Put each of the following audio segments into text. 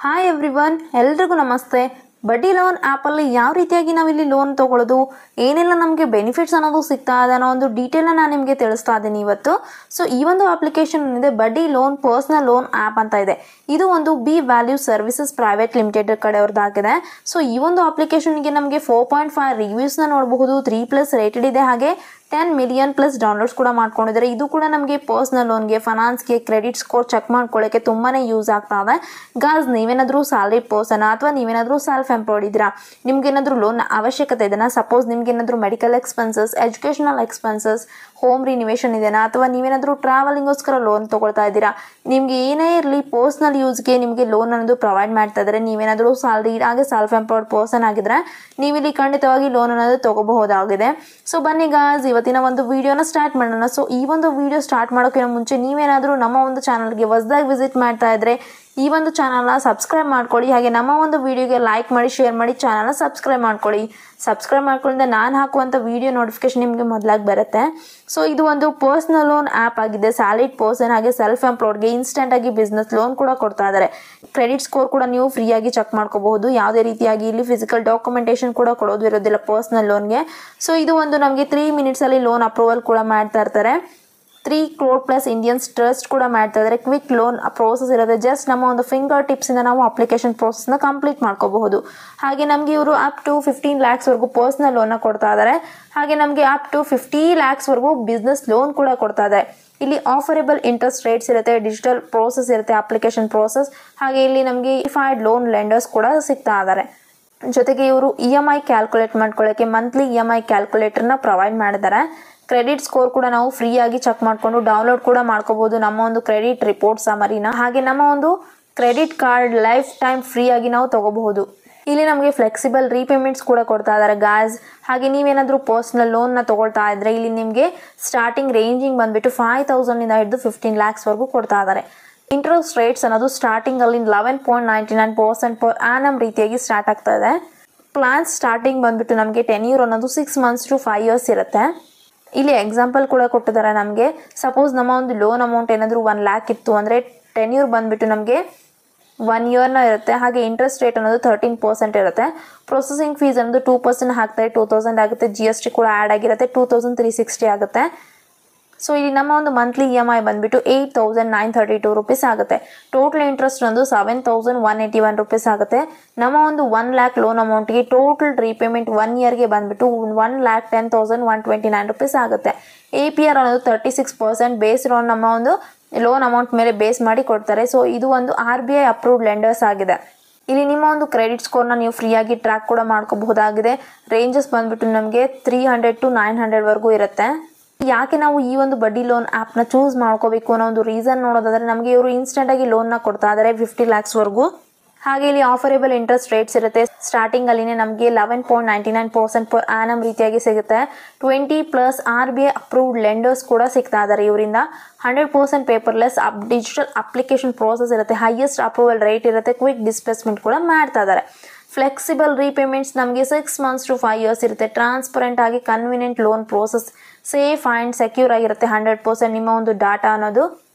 Hi everyone, ಎಲ್ರಿಗೂ ನಮಸ್ತೆ. ಬಡ್ಡಿ ಲೋನ್ ಆ್ಯಪಲ್ಲಿ ಯಾವ ರೀತಿಯಾಗಿ ನಾವಿಲ್ಲಿ ಲೋನ್ ತೊಗೊಳ್ಳೋದು, ಏನೆಲ್ಲ ನಮಗೆ ಬೆನಿಫಿಟ್ಸ್ ಅನ್ನೋದು ಸಿಗ್ತಾ ಇದೆ ಅನ್ನೋ ಒಂದು ಡೀಟೇಲ್ನ ನಾನು ನಿಮಗೆ ತಿಳಿಸ್ತಾ ಇದ್ದೀನಿ ಇವತ್ತು. ಸೊ ಈ ಒಂದು ಅಪ್ಲಿಕೇಶನ್ ಇದೆ ಬಡ್ಡಿ ಲೋನ್ ಪರ್ಸ್ನಲ್ ಲೋನ್ ಆ್ಯಪ್ ಅಂತ ಇದೆ. ಇದು ಒಂದು B value services private limited ಕಡೆಯವ್ರದ್ದಾಗಿದೆ. ಸೊ ಈ ಒಂದು ಅಪ್ಲಿಕೇಶನ್ಗೆ ನಮಗೆ 4.5 ರಿವ್ಯೂಸ್ನ ನೋಡಬಹುದು, 3+ ರೇಟೆಡ್ ಇದೆ, ಹಾಗೆ 10 ಮಿಲಿಯನ್ ಪ್ಲಸ್ ಡೌನ್ಲೋಡ್ಸ್ ಕೂಡ ಮಾಡ್ಕೊಂಡಿದ್ದಾರೆ. ಇದು ಕೂಡ ನಮಗೆ ಪರ್ಸ್ನಲ್ ಲೋನ್ಗೆ, ಫೈನಾನ್ಸ್ಗೆ, ಕ್ರೆಡಿಟ್ ಸ್ಕೋರ್ ಚೆಕ್ ಮಾಡ್ಕೊಳ್ಳೋಕ್ಕೆ ತುಂಬಾ ಯೂಸ್ ಆಗ್ತಾವೆ. ಗಾಸ್, ನೀವೇನಾದರೂ ಸ್ಯಾಲರಿ ಪರ್ಸನ್ ಅಥವಾ ನೀವೇನಾದರೂ ಸೆಲ್ಫ್ ಎಂಪ್ಲಾಯ್ಡ್ ಇದ್ದೀರಾ, ನಿಮ್ಗೇನಾದರೂ ಲೋನ್ ಅವಶ್ಯಕತೆ ಇದೆನಾ, ಸಪೋಸ್ ನಿಮ್ಗೇನಾದರೂ medical expenses, educational expenses, home renovation ಇದೆನಾ, ಅಥವಾ ನೀವೇನಾದರೂ ಟ್ರಾವೆಲಿಂಗೋಸ್ಕರ ಲೋನ್ ತೊಗೊಳ್ತಾ ಇದ್ದೀರಾ, ನಿಮಗೆ ಏನೇ ಇರಲಿ ಪರ್ಸ್ನಲ್ ಯೂಸ್ಗೆ ನಿಮಗೆ ಲೋನ್ ಅನ್ನೋದು ಪ್ರೊವೈಡ್ ಮಾಡ್ತಾ ಇದ್ದಾರೆ. ನೀವೇನಾದರೂ ಸ್ಯಾಲರಿ ಹಾಗೆ ಸೆಲ್ಫ್ ಎಂಪ್ಲಾಯ್ಡ್ ಪರ್ಸನ್ ಆಗಿದ್ರೆ ನೀವಿಲ್ಲಿ ಖಂಡಿತವಾಗಿ ಲೋನ್ ಅನ್ನೋದು ತೊಗೋಬಹುದಾಗಿದೆ. ಸೊ ಬನ್ನಿ ಗಾಸ್, ಇವತ್ತಿನ ಒಂದು ವಿಡಿಯೋನ ಸ್ಟಾರ್ಟ್ ಮಾಡೋಣ. ಸೊ ಈ ಒಂದು ವಿಡಿಯೋ ಸ್ಟಾರ್ಟ್ ಮಾಡೋಕ್ಕಿಂತ ಮುಂಚೆ ನೀವೇನಾದರೂ ನಮ್ಮ ಒಂದು ಚಾನಲ್ಗೆ ಹೊಸದಾಗಿ ವಿಸಿಟ್ ಮಾಡ್ತಾ ಇದ್ರೆ ಈ ಒಂದು ಚಾನಲ್ನ ಸಬ್ಸ್ಕ್ರೈಬ್ ಮಾಡ್ಕೊಳ್ಳಿ, ಹಾಗೆ ನಮ್ಮ ಒಂದು ವಿಡಿಯೋಗೆ ಲೈಕ್ ಮಾಡಿ, ಶೇರ್ ಮಾಡಿ, ಚಾನಲ್ನ ಸಬ್ಸ್ಕ್ರೈಬ್ ಮಾಡ್ಕೊಳ್ಳಿ. ಸಬ್ಸ್ಕ್ರೈಬ್ ಮಾಡ್ಕೊಳ್ಳಿಂದ ನಾನು ಹಾಕುವಂಥ ವಿಡಿಯೋ ನೋಟಿಫಿಕೇಶನ್ ನಿಮಗೆ ಮೊದಲಾಗಿ ಬರುತ್ತೆ. ಸೊ ಇದು ಒಂದು ಪರ್ಸ್ನಲ್ ಲೋನ್ ಆ್ಯಪ್ ಆಗಿದೆ. ಸ್ಯಾಲರಿಡ್ ಪರ್ಸನ್ ಹಾಗೆ ಸೆಲ್ಫ್ ಎಂಪ್ಲಾಯ್ಡ್ಗೆ ಇನ್ಸ್ಟೆಂಟಾಗಿ ಬಿಸ್ನೆಸ್ ಲೋನ್ ಕೂಡ ಕೊಡ್ತಾ ಇದ್ದಾರೆ. ಕ್ರೆಡಿಟ್ ಸ್ಕೋರ್ ಕೂಡ ನೀವು ಫ್ರೀಯಾಗಿ ಚೆಕ್ ಮಾಡ್ಕೋಬಹುದು. ಯಾವುದೇ ರೀತಿಯಾಗಿ ಇಲ್ಲಿ ಫಿಸಿಕಲ್ ಡಾಕ್ಯುಮೆಂಟೇಷನ್ ಕೂಡ ಕೊಡೋದು ಇರೋದಿಲ್ಲ ಪರ್ಸ್ನಲ್ ಲೋನ್ಗೆ. ಸೊ ಇದು ಒಂದು ನಮಗೆ 3 ಮಿನಿಟ್ಸಲ್ಲಿ ಲೋನ್ ಅಪ್ರೂವಲ್ ಕೂಡ ಮಾಡ್ತಾ ಇರ್ತಾರೆ. 3 crore ಪ್ಲಸ್ ಇಂಡಿಯನ್ಸ್ ಟ್ರಸ್ಟ್ ಕೂಡ ಮಾಡ್ತಾ ಇದ್ದಾರೆ. ಕ್ವಿಕ್ ಲೋನ್ ಪ್ರೋಸೆಸ್ ಇರುತ್ತೆ. ಜಸ್ಟ್ ನಮ್ಮ ಒಂದು ಫಿಂಗರ್ ಟಿಪ್ಸಿಂದ ನಾವು ಅಪ್ಲಿಕೇಶನ್ ಪ್ರೋಸೆಸ್ನ ಕಂಪ್ಲೀಟ್ ಮಾಡ್ಕೋಬಹುದು. ಹಾಗೆ ನಮಗೆ ಇವರು ಅಪ್ ಟು 15 lakhsವರೆಗೂ ಪರ್ಸ್ನಲ್ ಲೋನ್ನ ಕೊಡ್ತಾ ಇದ್ದಾರೆ. ಹಾಗೆ ನಮಗೆ ಅಪ್ ಟು 50 lakhsವರೆಗೂ ಬಿಸ್ನೆಸ್ ಲೋನ್ ಕೂಡ ಕೊಡ್ತಾ ಇದೆ. ಇಲ್ಲಿ ಆಫರೇಬಲ್ ಇಂಟ್ರೆಸ್ಟ್ ರೇಟ್ಸ್ ಇರುತ್ತೆ, ಡಿಜಿಟಲ್ ಪ್ರೋಸೆಸ್ ಇರುತ್ತೆ, ಅಪ್ಲಿಕೇಶನ್ ಪ್ರೋಸೆಸ್, ಹಾಗೆ ಇಲ್ಲಿ ನಮಗೆ ಡಿಫೈಡ್ ಲೋನ್ ಲೆಂಡರ್ಸ್ ಕೂಡ ಸಿಗ್ತಾ ಇದ್ದಾರೆ. ಜೊತೆಗೆ ಇವರು EMI ಕ್ಯಾಲ್ಕುಲೇಟ್ ಮಾಡ್ಕೊಳ್ಳೋಕ್ಕೆ ಮಂತ್ಲಿ EMI ಕ್ಯಾಲ್ಕುಲೇಟರ್ನ ಪ್ರೊವೈಡ್ ಮಾಡಿದ್ದಾರೆ. ಕ್ರೆಡಿಟ್ ಸ್ಕೋರ್ ಕೂಡ ನಾವು ಫ್ರೀಯಾಗಿ ಚೆಕ್ ಮಾಡಿಕೊಂಡು ಡೌನ್ಲೋಡ್ ಕೂಡ ಮಾಡ್ಕೋಬಹುದು, ನಮ್ಮ ಒಂದು ಕ್ರೆಡಿಟ್ ರಿಪೋರ್ಟ್ ಸಮರಿನ. ಹಾಗೆ ನಮ್ಮ ಒಂದು ಕ್ರೆಡಿಟ್ ಕಾರ್ಡ್ ಲೈಫ್ ಟೈಮ್ ಫ್ರೀಯಾಗಿ ನಾವು ತಗೋಬಹುದು. ಇಲ್ಲಿ ನಮಗೆ ಫ್ಲೆಕ್ಸಿಬಲ್ ರೀಪೇಮೆಂಟ್ಸ್ ಕೂಡ ಕೊಡ್ತಾ ಇದ್ದಾರೆ ಗಾಸ್. ಹಾಗೆ ನೀವೇನಾದರೂ ಪರ್ಸ್ನಲ್ ಲೋನ್ನ ತೊಗೊಳ್ತಾ ಇದ್ರೆ ಇಲ್ಲಿ ನಿಮಗೆ ಸ್ಟಾರ್ಟಿಂಗ್ ರೇಂಜಿಂಗ್ ಬಂದುಬಿಟ್ಟು 5,000ಇಂದ ಹಿಡಿದು 15 lakhsವರೆಗೂ ಕೊಡ್ತಾ ಇದ್ದಾರೆ. ಇಂಟ್ರೆಸ್ಟ್ ರೇಟ್ಸ್ ಅನ್ನೋದು ಸ್ಟಾರ್ಟಿಂಗಲ್ಲಿ 11.99% ಪರ್ ಆ್ಯನಮ್ ರೀತಿಯಾಗಿ ಸ್ಟಾರ್ಟ್ ಆಗ್ತಾ ಇದೆ. ಪ್ಲಾನ್ಸ್ ಸ್ಟಾರ್ಟಿಂಗ್ ಬಂದುಬಿಟ್ಟು ನಮಗೆ ಟೆನ್ಯೂರ್ ಅನ್ನೋದು 6 months to 5 years ಇರುತ್ತೆ. ಇಲ್ಲಿ ಎಕ್ಸಾಂಪಲ್ ಕೂಡ ಕೊಟ್ಟಿದ್ದಾರೆ ನಮಗೆ. ಸಪೋಸ್ ನಮ್ಮ ಒಂದು ಲೋನ್ ಅಮೌಂಟ್ ಏನಾದರೂ 1 lakh ಇತ್ತು ಅಂದರೆ ಟೆನ್ಯೂರ್ ಬಂದುಬಿಟ್ಟು ನಮಗೆ 1 yearನ ಇರುತ್ತೆ. ಹಾಗೆ ಇಂಟ್ರೆಸ್ಟ್ ರೇಟ್ ಅನ್ನೋದು 13% ಇರುತ್ತೆ. ಪ್ರೊಸೆಸಿಂಗ್ ಫೀಸ್ ಅನ್ನೋದು 2% ಹಾಕ್ತಾರೆ, 2000 ಆಗುತ್ತೆ. GST ಕೂಡ ಆ್ಯಡ್ ಆಗಿರುತ್ತೆ, 2360 ಆಗುತ್ತೆ. ಸೊ ಇಲ್ಲಿ ನಮ್ಮ ಒಂದು ಮಂತ್ಲಿ EMI ಬಂದುಬಿಟ್ಟು 8,932 rupees ಆಗುತ್ತೆ. ಟೋಟಲ್ ಇಂಟ್ರೆಸ್ಟ್ ಅನ್ನೋದು 7,181 rupees ಆಗುತ್ತೆ. ನಮ್ಮ ಒಂದು 1 lakh ಲೋನ್ ಅಮೌಂಟ್ಗೆ ಟೋಟಲ್ ರೀಪೇಮೆಂಟ್ 1 yearಗೆ ಬಂದುಬಿಟ್ಟು 1,10,129 rupees ಆಗುತ್ತೆ. APR ಅನ್ನೋದು 36% ಬೇಸ್ಡ್ ಆನ್ ನಮ್ಮ ಒಂದು ಲೋನ್ ಅಮೌಂಟ್ ಮೇಲೆ ಬೇಸ್ ಮಾಡಿ ಕೊಡ್ತಾರೆ. ಸೊ ಇದು ಒಂದು RBI ಅಪ್ರೂವ್ಡ್ ಲೆಂಡರ್ಸ್ ಆಗಿದೆ. ಇಲ್ಲಿ ನಿಮ್ಮ ಒಂದು ಕ್ರೆಡಿಟ್ ಸ್ಕೋರ್ನ ನೀವು ಫ್ರೀಯಾಗಿ ಟ್ರ್ಯಾಕ್ ಕೂಡ ಮಾಡ್ಕೋಬಹುದಾಗಿದೆ. ರೇಂಜಸ್ ಬಂದುಬಿಟ್ಟು ನಮಗೆ 300 to 900ವರೆಗೂ ಇರುತ್ತೆ. ಯಾಕೆ ನಾವು ಈ ಒಂದು ಬಡ್ಡಿ ಲೋನ್ ಆ್ಯಪ್ನ ಚೂಸ್ ಮಾಡ್ಕೋಬೇಕು ಅನ್ನೋ ಒಂದು ರೀಸನ್ ನೋಡೋದಾದರೆ ನಮಗೆ ಇವರು ಇನ್ಸ್ಟೆಂಟಾಗಿ ಲೋನ್ನ ಕೊಡ್ತಾ ಇದ್ದಾರೆ 50 lakhsವರೆಗೂ. ಹಾಗೆ ಇಲ್ಲಿ ಆಫರೇಬಲ್ ಇಂಟ್ರೆಸ್ಟ್ ರೇಟ್ಸ್ ಇರುತ್ತೆ. ಸ್ಟಾರ್ಟಿಂಗಲ್ಲಿನೇ ನಮಗೆ 11.99% ಪರ್ ಆ್ಯನಮ್ ರೀತಿಯಾಗಿ ಸಿಗುತ್ತೆ. 20+ RBI ಅಪ್ರೂವ್ಡ್ ಲೆಂಡರ್ಸ್ ಕೂಡ ಸಿಗ್ತಾ ಇದ್ದಾರೆ ಇವರಿಂದ. 100% ಪೇಪರ್ಲೆಸ್ ಡಿಜಿಟಲ್ ಅಪ್ಲಿಕೇಶನ್ ಪ್ರೋಸೆಸ್ ಇರುತ್ತೆ. ಹೈಯೆಸ್ಟ್ ಅಪ್ರೂವಲ್ ರೇಟ್ ಇರುತ್ತೆ. ಕ್ವಿಕ್ ಡಿಸ್ಪ್ಲೇಸ್ಮೆಂಟ್ ಕೂಡ ಮಾಡ್ತಾ ಇದ್ದಾರೆ. ಫ್ಲೆಕ್ಸಿಬಲ್ ರೀಪೇಮೆಂಟ್ಸ್ ನಮಗೆ 6 months to 5 years ಇರುತ್ತೆ. ಟ್ರಾನ್ಸ್ಪರೆಂಟ್ ಆಗಿ convenient loan process, safe and secure ಆಗಿರುತ್ತೆ. 100% ನಿಮ್ಮ ಒಂದು ಡಾಟಾ ಅನ್ನೋದು.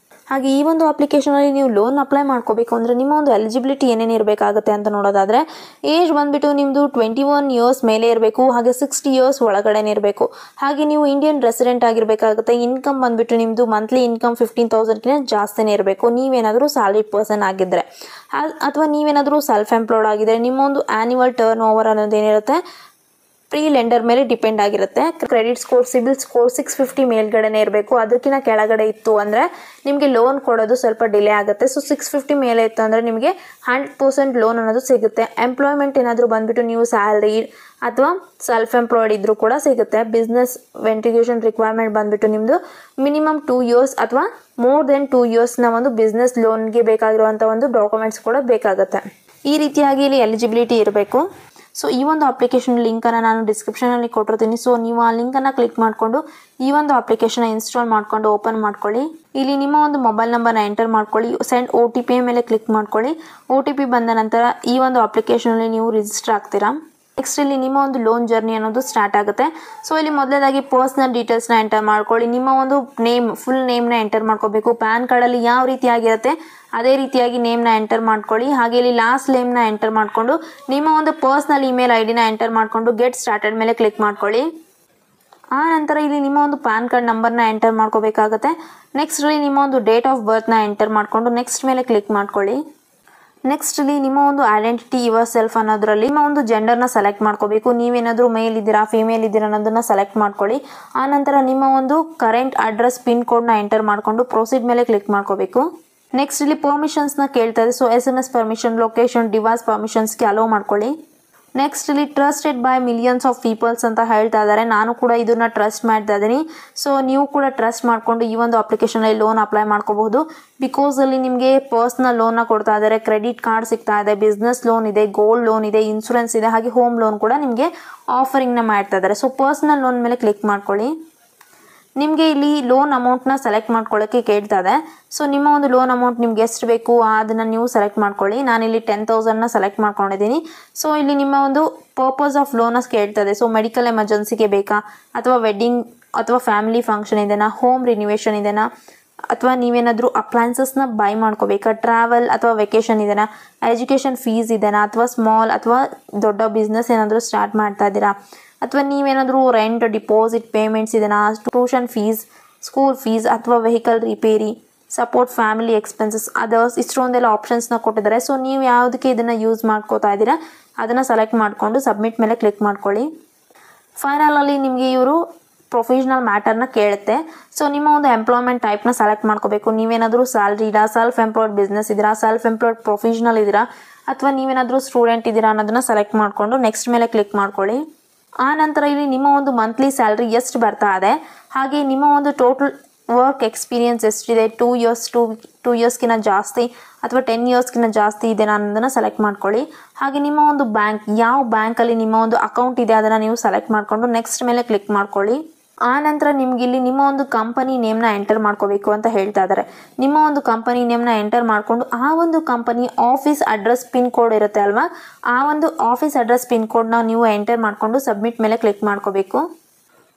ಹಾಗೆ ಈ ಒಂದು ಅಪ್ಲಿಕೇಶನಲ್ಲಿ ನೀವು ಲೋನ್ ಅಪ್ಲೈ ಮಾಡ್ಕೋಬೇಕು ಅಂದರೆ ನಿಮ್ಮ ಒಂದು ಎಲಿಜಿಬಿಲಿಟಿ ಏನೇನು ಇರಬೇಕಾಗುತ್ತೆ ಅಂತ ನೋಡೋದಾದರೆ ಏಜ್ ಬಂದುಬಿಟ್ಟು ನಿಮ್ಮದು 21 years ಮೇಲೆ ಇರಬೇಕು, ಹಾಗೆ 60 years ಒಳಗಡೆನೇ ಇರಬೇಕು. ಹಾಗೆ ನೀವು ಇಂಡಿಯನ್ ರೆಸಿಡೆಂಟ್ ಆಗಿರಬೇಕಾಗುತ್ತೆ. ಇನ್ಕಮ್ ಬಂದುಬಿಟ್ಟು ನಿಮ್ಮದು ಮಂತ್ಲಿ ಇನ್ಕಮ್ 15,000ಕಿಂತ ಜಾಸ್ತಿನೇ ಇರಬೇಕು ನೀವೇನಾದರೂ ಸ್ಯಾಲರಿ ಪರ್ಸನ್ ಆಗಿದ್ದರೆ. ಅಥವಾ ನೀವೇನಾದರೂ ಸೆಲ್ಫ್ ಎಂಪ್ಲಾಯ್ಡ್ ಆಗಿದ್ದರೆ ನಿಮ್ಮ ಒಂದು ಆ್ಯನ್ಯುವಲ್ ಟರ್ನ್ ಓವರ್ ಅನ್ನೋದೇನಿರುತ್ತೆ ಪ್ರೀ ಲೆಂಡರ್ ಮೇಲೆ ಡಿಪೆಂಡ್ ಆಗಿರುತ್ತೆ. ಕ್ರೆಡಿಟ್ ಸ್ಕೋರ್, ಸಿಬಿಲ್ ಸ್ಕೋರ್ 650 ಮೇಲ್ಗಡೆನೇ ಇರಬೇಕು. ಅದಕ್ಕಿಂತ ಕೆಳಗಡೆ ಇತ್ತು ಅಂದರೆ ನಿಮಗೆ ಲೋನ್ ಕೊಡೋದು ಸ್ವಲ್ಪ ಡಿಲೇ ಆಗುತ್ತೆ. ಸೊ 650 ಮೇಲೆ ಇತ್ತು ಅಂದರೆ ನಿಮಗೆ 100% ಲೋನ್ ಅನ್ನೋದು ಸಿಗುತ್ತೆ. ಎಂಪ್ಲಾಯ್ಮೆಂಟ್ ಏನಾದರೂ ಬಂದುಬಿಟ್ಟು ನೀವು ಸ್ಯಾಲರಿ ಅಥವಾ ಸೆಲ್ಫ್ ಎಂಪ್ಲಾಯ್ಡ್ ಇದ್ದರೂ ಕೂಡ ಸಿಗುತ್ತೆ. ಬಿಸ್ನೆಸ್ ವೆಂಟಿಗೇಷನ್ ರಿಕ್ವೈರ್ಮೆಂಟ್ ಬಂದುಬಿಟ್ಟು ನಿಮ್ಮದು ಮಿನಿಮಮ್ 2 years ಅಥವಾ ಮೋರ್ ದೆನ್ 2 yearsನ ಒಂದು ಬಿಸ್ನೆಸ್ ಲೋನ್ಗೆ ಬೇಕಾಗಿರುವಂಥ ಒಂದು ಡಾಕ್ಯುಮೆಂಟ್ಸ್ ಕೂಡ ಬೇಕಾಗುತ್ತೆ. ಈ ರೀತಿಯಾಗಿ ಇಲ್ಲಿ ಎಲಿಜಿಬಿಲಿಟಿ ಇರಬೇಕು. ಸೊ ಈ ಒಂದು ಅಪ್ಲಿಕೇಶನ್ ಲಿಂಕನ್ನು ನಾನು ಡಿಸ್ಕ್ರಿಪ್ಷನಲ್ಲಿ ಕೊಟ್ಟಿರ್ತೀನಿ. ಸೊ ನೀವು ಆ ಲಿಂಕನ್ನು ಕ್ಲಿಕ್ ಮಾಡಿಕೊಂಡು ಈ ಒಂದು ಅಪ್ಲಿಕೇಶನ್ ಇನ್ಸ್ಟಾಲ್ ಮಾಡಿಕೊಂಡು ಓಪನ್ ಮಾಡ್ಕೊಳ್ಳಿ. ಇಲ್ಲಿ ನಿಮ್ಮ ಒಂದು ಮೊಬೈಲ್ ನಂಬರ್ನ ಎಂಟರ್ ಮಾಡ್ಕೊಳ್ಳಿ. ಸೆಂಡ್ OTP ಮೇಲೆ ಕ್ಲಿಕ್ ಮಾಡ್ಕೊಳ್ಳಿ. OTP ಬಂದ ನಂತರ ಈ ಒಂದು ಅಪ್ಲಿಕೇಶನಲ್ಲಿ ನೀವು ರಿಜಿಸ್ಟರ್ ಆಗ್ತೀರಾ. ನೆಕ್ಸ್ಟ್ ಇಲ್ಲಿ ನಿಮ್ಮ ಒಂದು ಲೋನ್ ಜರ್ನಿ ಅನ್ನೋದು ಸ್ಟಾರ್ಟ್ ಆಗುತ್ತೆ. ಸೊ ಇಲ್ಲಿ ಮೊದಲನೇದಾಗಿ ಪರ್ಸನಲ್ ಡೀಟೇಲ್ಸ್ನ ಎಂಟರ್ ಮಾಡ್ಕೊಳ್ಳಿ. ನಿಮ್ಮ ಒಂದು ನೇಮ್, ಫುಲ್ ನೇಮ್ನ ಎಂಟರ್ ಮಾಡ್ಕೋಬೇಕು. ಪ್ಯಾನ್ ಕಾರ್ಡಲ್ಲಿ ಯಾವ ರೀತಿಯಾಗಿರುತ್ತೆ ಅದೇ ರೀತಿಯಾಗಿ ನೇಮ್ನ ಎಂಟರ್ ಮಾಡ್ಕೊಳ್ಳಿ. ಹಾಗೆ ಇಲ್ಲಿ ಲಾಸ್ಟ್ ನೇಮ್ನ ಎಂಟರ್ ಮಾಡಿಕೊಂಡು ನಿಮ್ಮ ಒಂದು ಪರ್ಸನಲ್ ಇಮೇಲ್ ಐಡಿನ ಎಂಟರ್ ಮಾಡಿಕೊಂಡು ಗೆಟ್ ಸ್ಟಾರ್ಟೆಡ್ ಮೇಲೆ ಕ್ಲಿಕ್ ಮಾಡ್ಕೊಳ್ಳಿ. ಆ ನಂತರ ಇಲ್ಲಿ ನಿಮ್ಮ ಒಂದು ಪ್ಯಾನ್ ಕಾರ್ಡ್ ನಂಬರ್ನ ಎಂಟರ್ ಮಾಡ್ಕೋಬೇಕಾಗುತ್ತೆ. ನೆಕ್ಸ್ಟ್ ಇಲ್ಲಿ ನಿಮ್ಮ ಒಂದು ಡೇಟ್ ಆಫ್ ಬರ್ತ್ನ ಎಂಟರ್ ಮಾಡಿಕೊಂಡು ನೆಕ್ಸ್ಟ್ ಮೇಲೆ ಕ್ಲಿಕ್ ಮಾಡ್ಕೊಳ್ಳಿ. ನೆಕ್ಸ್ಟ್ ಇಲ್ಲಿ ನಿಮ್ಮ ಒಂದು ಐಡೆಂಟಿಟಿ ಯುವರ್ ಸೆಲ್ಫ್ ಅನ್ನೋದ್ರಲ್ಲಿ ನಿಮ್ಮ ಒಂದು ಜೆಂಡರ್ನ ಸೆಲೆಕ್ಟ್ ಮಾಡ್ಕೋಬೇಕು. ನೀವೇನಾದರೂ ಮೇಲ್ ಇದ್ದೀರಾ ಫಿಮೇಲ್ ಇದ್ದೀರಾ ಅನ್ನೋದನ್ನ ಸೆಲೆಕ್ಟ್ ಮಾಡ್ಕೊಳ್ಳಿ. ಆ ನಂತರ ನಿಮ್ಮ ಒಂದು ಕರೆಂಟ್ ಅಡ್ರೆಸ್ ಪಿನ್ ಕೋಡ್ನ ಎಂಟರ್ ಮಾಡಿಕೊಂಡು ಪ್ರೊಸೀಡ್ ಮೇಲೆ ಕ್ಲಿಕ್ ಮಾಡ್ಕೋಬೇಕು. ನೆಕ್ಸ್ಟ್ ಇಲ್ಲಿ ಪರ್ಮಿಷನ್ಸ್ನ ಕೇಳ್ತಾ ಇದೆ. So SMS permission, location, device ಪರ್ಮಿಷನ್ಸ್ಗೆ ಅಲೋ ಮಾಡ್ಕೊಳ್ಳಿ. ನೆಕ್ಸ್ಟ್ ಇಲ್ಲಿ trusted by millions of peoples ಅಂತ ಹೇಳ್ತಾ ಇದ್ದಾರೆ. ನಾನು ಕೂಡ ಇದನ್ನ ಟ್ರಸ್ಟ್ ಮಾಡ್ತಾ ಇದ್ದೀನಿ. ಸೊ ನೀವು ಕೂಡ ಟ್ರಸ್ಟ್ ಮಾಡಿಕೊಂಡು ಈ ಒಂದು ಅಪ್ಲಿಕೇಶನಲ್ಲಿ ಲೋನ್ ಅಪ್ಲೈ ಮಾಡ್ಕೋಬಹುದು. ಬಿಕಾಸ್ ಅಲ್ಲಿ ನಿಮಗೆ ಪರ್ಸನಲ್ ಲೋನ್ನ ಕೊಡ್ತಾ ಇದ್ದಾರೆ, ಕ್ರೆಡಿಟ್ ಕಾರ್ಡ್ ಸಿಗ್ತಾ ಇದೆ, ಬಿಸ್ನೆಸ್ ಲೋನ್ ಇದೆ, ಗೋಲ್ಡ್ ಲೋನ್ ಇದೆ, ಇನ್ಶೂರೆನ್ಸ್ ಇದೆ, ಹಾಗೆ ಹೋಮ್ ಲೋನ್ ಕೂಡ ನಿಮಗೆ ಆಫರಿಂಗ್ನ ಮಾಡ್ತಾ ಇದ್ದಾರೆ. ಸೊ ಪರ್ಸನಲ್ ಲೋನ್ ಮೇಲೆ ಕ್ಲಿಕ್ ಮಾಡ್ಕೊಳ್ಳಿ. ನಿಮಗೆ ಇಲ್ಲಿ ಲೋನ್ ಅಮೌಂಟ್ನ ಸೆಲೆಕ್ಟ್ ಮಾಡ್ಕೊಳ್ಳೋಕ್ಕೆ ಕೇಳ್ತಾ ಇದೆ. ಸೊ ನಿಮ್ಮ ಒಂದು ಲೋನ್ ಅಮೌಂಟ್ ನಿಮ್ಗೆ ಎಷ್ಟು ಬೇಕು ಅದನ್ನು ನೀವು ಸೆಲೆಕ್ಟ್ ಮಾಡ್ಕೊಳ್ಳಿ. ನಾನಿಲ್ಲಿ 10,000ನ ಸೆಲೆಕ್ಟ್ ಮಾಡ್ಕೊಂಡಿದ್ದೀನಿ. ಸೊ ಇಲ್ಲಿ ನಿಮ್ಮ ಒಂದು ಪರ್ಪಸ್ ಆಫ್ ಲೋನಸ್ ಕೇಳ್ತದೆ. ಸೊ ಮೆಡಿಕಲ್ ಎಮರ್ಜೆನ್ಸಿಗೆ ಬೇಕಾ, ಅಥವಾ ವೆಡ್ಡಿಂಗ್ ಅಥವಾ ಫ್ಯಾಮಿಲಿ ಫಂಕ್ಷನ್ ಇದೆನಾ, ಹೋಮ್ ರಿನ್ಯೂವೇಷನ್ ಇದೆನಾ, ಅಥವಾ ನೀವೇನಾದರೂ ಅಪ್ಲೈನ್ಸಸ್ನ ಬೈ ಮಾಡ್ಕೋಬೇಕಾ, ಟ್ರಾವೆಲ್ ಅಥವಾ ವೆಕೇಷನ್ ಇದೆನಾ, ಎಜುಕೇಷನ್ ಫೀಸ್ ಇದೆನಾ, ಅಥವಾ ಸ್ಮಾಲ್ ಅಥವಾ ದೊಡ್ಡ ಬಿಸ್ನೆಸ್ ಏನಾದರೂ ಸ್ಟಾರ್ಟ್ ಮಾಡ್ತಾ ಇದ್ದೀರಾ, ಅಥವಾ ನೀವೇನಾದರೂ ರೆಂಟ್, ಡಿಪಾಸಿಟ್, ಪೇಮೆಂಟ್ಸ್ ಇದೆನಾ, ಟ್ಯೂಷನ್ ಫೀಸ್, ಸ್ಕೂಲ್ ಫೀಸ್, ಅಥವಾ vehicle repair, support family expenses, others, ಇಷ್ಟೊಂದೆಲ್ಲ ಆಪ್ಷನ್ಸ್ನ ಕೊಟ್ಟಿದ್ದಾರೆ. ಸೊ ನೀವು ಯಾವುದಕ್ಕೆ ಇದನ್ನು ಯೂಸ್ ಮಾಡ್ಕೋತಾ ಇದ್ದೀರಾ ಅದನ್ನು ಸೆಲೆಕ್ಟ್ ಮಾಡಿಕೊಂಡು ಸಬ್ಮಿಟ್ ಮೇಲೆ ಕ್ಲಿಕ್ ಮಾಡ್ಕೊಳ್ಳಿ. ಫೈನಲಲ್ಲಿ ನಿಮಗೆ ಇವರು ಪ್ರೊಫೆಷನಲ್ ಮ್ಯಾಟರ್ನ ಕೇಳುತ್ತೆ. ಸೊ ನಿಮ್ಮ ಒಂದು ಎಂಪ್ಲಾಯ್ಮೆಂಟ್ ಟೈಪ್ನ ಸೆಲೆಕ್ಟ್ ಮಾಡ್ಕೋಬೇಕು. ನೀವೇನಾದರೂ ಸ್ಯಾಲ್ರಿ ಇದ್ದೀರಾ, ಸೆಲ್ಫ್ ಎಂಪ್ಲಾಯ್ಡ್ ಬಿಸ್ನೆಸ್ ಇದ್ದೀರಾ, ಸೆಲ್ಫ್ ಎಂಪ್ಲಾಯ್ಡ್ ಪ್ರೊಫೆಷನಲ್ ಇದ್ದೀರಾ, ಅಥವಾ ನೀವೇನಾದರೂ ಸ್ಟೂಡೆಂಟ್ ಇದ್ದೀರಾ ಅನ್ನೋದನ್ನ ಸೆಲೆಕ್ಟ್ ಮಾಡಿಕೊಂಡು ನೆಕ್ಸ್ಟ್ ಮೇಲೆ ಕ್ಲಿಕ್ ಮಾಡ್ಕೊಳ್ಳಿ. ಆ ನಂತರ ಇಲ್ಲಿ ನಿಮ್ಮ ಒಂದು ಮಂತ್ಲಿ ಸ್ಯಾಲ್ರಿ ಎಷ್ಟು ಬರ್ತಾ ಇದೆ, ಹಾಗೆ ನಿಮ್ಮ ಒಂದು ಟೋಟಲ್ ವರ್ಕ್ ಎಕ್ಸ್ಪೀರಿಯನ್ಸ್ ಎಷ್ಟಿದೆ, 2 ಇಯರ್ಸ್ಗಿಂತ ಜಾಸ್ತಿ ಅಥವಾ 10 ಇಯರ್ಸ್ಗಿಂತ ಜಾಸ್ತಿ ಇದೆ ಅನ್ನೋದನ್ನು ಸೆಲೆಕ್ಟ್ ಮಾಡ್ಕೊಳ್ಳಿ. ಹಾಗೆ ನಿಮ್ಮ ಒಂದು ಬ್ಯಾಂಕ್, ಯಾವ ಬ್ಯಾಂಕಲ್ಲಿ ನಿಮ್ಮ ಒಂದು ಅಕೌಂಟ್ ಇದೆ ಅದನ್ನು ನೀವು ಸೆಲೆಕ್ಟ್ ಮಾಡಿಕೊಂಡು ನೆಕ್ಸ್ಟ್ ಮೇಲೆ ಕ್ಲಿಕ್ ಮಾಡ್ಕೊಳ್ಳಿ. ಆ ನಂತರ ನಿಮ್ಗೆ ಇಲ್ಲಿ ನಿಮ್ಮ ಒಂದು ಕಂಪನಿ ನೇಮ್ನ ಎಂಟರ್ ಮಾಡ್ಕೋಬೇಕು ಅಂತ ಹೇಳ್ತಾ ಇದ್ದಾರೆ. ನಿಮ್ಮ ಒಂದು ಕಂಪನಿ ನೇಮ್ನ ಎಂಟರ್ ಮಾಡಿಕೊಂಡು ಆ ಒಂದು company office address pin code ಇರುತ್ತೆ ಅಲ್ವಾ, ಆ ಒಂದು ಆಫೀಸ್ ಅಡ್ರೆಸ್ ಪಿನ್ ಕೋಡ್ನ ನೀವು ಎಂಟರ್ ಮಾಡಿಕೊಂಡು ಸಬ್ಮಿಟ್ ಮೇಲೆ ಕ್ಲಿಕ್ ಮಾಡ್ಕೋಬೇಕು.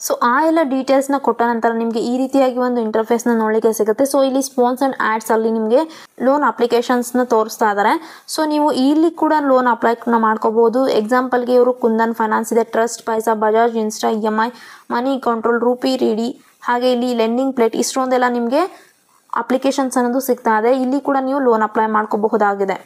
ಸೊ ಆ ಎಲ್ಲ ಡೀಟೇಲ್ಸ್ನ ಕೊಟ್ಟ ನಂತರ ನಿಮಗೆ ಈ ರೀತಿಯಾಗಿ ಒಂದು ಇಂಟರ್ಫೇಸ್ನ ನೋಡಲಿಕ್ಕೆ ಸಿಗುತ್ತೆ. ಸೊ ಇಲ್ಲಿ ಸ್ಪಾನ್ಸರ್ಡ್ ಆ್ಯಡ್ಸ್ ಅಲ್ಲಿ ನಿಮಗೆ ಲೋನ್ ಅಪ್ಲಿಕೇಶನ್ಸ್ನ ತೋರಿಸ್ತಾ ಇದ್ದಾರೆ. ಸೊ ನೀವು ಇಲ್ಲಿ ಕೂಡ ಲೋನ್ ಅಪ್ಲೈನ ಮಾಡ್ಕೋಬಹುದು. ಎಕ್ಸಾಂಪಲ್ಗೆ ಇವರು ಕುಂದನ್ ಫೈನಾನ್ಸ್ ಇದೆ, ಟ್ರಸ್ಟ್ ಪೈಸಾ, ಬಜಾಜ್ ಇನ್ಸ್ಟಾ, EMI, ಮನಿ ಕಂಟ್ರೋಲ್, ರೂಪಿ ರಿಡಿ, ಹಾಗೆ ಇಲ್ಲಿ ಲೆಂಡಿಂಗ್ ಪ್ಲೇಟ್, ಇಷ್ಟೊಂದೆಲ್ಲ ನಿಮಗೆ ಅಪ್ಲಿಕೇಶನ್ಸ್ ಅನ್ನೋದು ಸಿಗ್ತಾ ಇದೆ. ಇಲ್ಲಿ ಕೂಡ ನೀವು ಲೋನ್ ಅಪ್ಲೈ ಮಾಡ್ಕೋಬಹುದಾಗಿದೆ.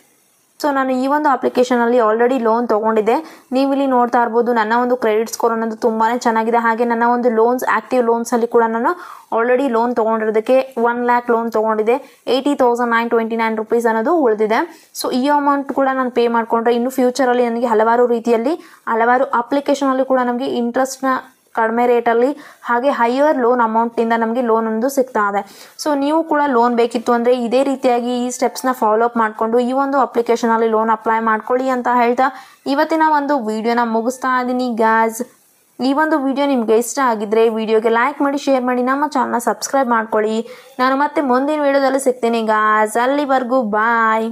ಸೊ ನಾನು ಈ ಒಂದು ಅಪ್ಲಿಕೇಶನಲ್ಲಿ ಆಲ್ರೆಡಿ ಲೋನ್ ತೊಗೊಂಡಿದ್ದೆ. ನೀವು ಇಲ್ಲಿ ನೋಡ್ತಾ ಇರ್ಬೋದು ನನ್ನ ಒಂದು ಕ್ರೆಡಿಟ್ ಸ್ಕೋರ್ ಅನ್ನೋದು ತುಂಬಾ ಚೆನ್ನಾಗಿದೆ. ಹಾಗೆ ನನ್ನ ಒಂದು ಲೋನ್ಸ್, ಆ್ಯಕ್ಟಿವ್ ಲೋನ್ಸಲ್ಲಿ ಕೂಡ ನಾನು ಆಲ್ರೆಡಿ ಲೋನ್ ತೊಗೊಂಡಿರೋದಕ್ಕೆ 1 lakh ಲೋನ್ ತೊಗೊಂಡಿದ್ದೆ. 80,929 rupees ಅನ್ನೋದು ಉಳಿದಿದೆ. ಸೊ ಈ ಅಮೌಂಟ್ ಕೂಡ ನಾನು ಪೇ ಮಾಡಿಕೊಂಡ್ರೆ ಇನ್ನು ಫ್ಯೂಚರಲ್ಲಿ ನನಗೆ ಹಲವಾರು ರೀತಿಯಲ್ಲಿ ಹಲವಾರು ಅಪ್ಲಿಕೇಶನಲ್ಲಿ ಕೂಡ ನಮಗೆ ಇಂಟ್ರೆಸ್ಟ್ನ ಕಡಿಮೆ ರೇಟಲ್ಲಿ ಹಾಗೆ ಹೈಯರ್ ಲೋನ್ ಅಮೌಂಟಿಂದ ನಮಗೆ ಲೋನ್ ಒಂದು ಸಿಗ್ತಾ ಇದೆ. ಸೊ ನೀವು ಕೂಡ ಲೋನ್ ಬೇಕಿತ್ತು ಅಂದರೆ ಇದೇ ರೀತಿಯಾಗಿ ಈ ಸ್ಟೆಪ್ಸ್ನ ಫಾಲೋ ಅಪ್ ಮಾಡಿಕೊಂಡು ಈ ಒಂದು ಅಪ್ಲಿಕೇಶನಲ್ಲಿ ಲೋನ್ ಅಪ್ಲೈ ಮಾಡ್ಕೊಳ್ಳಿ ಅಂತ ಹೇಳ್ತಾ ಇವತ್ತಿನ ಒಂದು ವಿಡಿಯೋನ ಮುಗಿಸ್ತಾ ಇದ್ದೀನಿ ಗಾಯ್ಸ್. ಈ ಒಂದು ವಿಡಿಯೋ ನಿಮಗೆ ಇಷ್ಟ ಆಗಿದ್ರೆ ವಿಡಿಯೋಗೆ ಲೈಕ್ ಮಾಡಿ, ಶೇರ್ ಮಾಡಿ, ನಮ್ಮ ಚಾನಲ್ನ ಸಬ್ಸ್ಕ್ರೈಬ್ ಮಾಡ್ಕೊಳ್ಳಿ. ನಾನು ಮತ್ತೆ ಮುಂದಿನ ವಿಡಿಯೋದಲ್ಲಿ ಸಿಗ್ತೀನಿ ಗಾಯ್ಸ್. ಅಲ್ಲಿವರೆಗೂ ಬಾಯ್.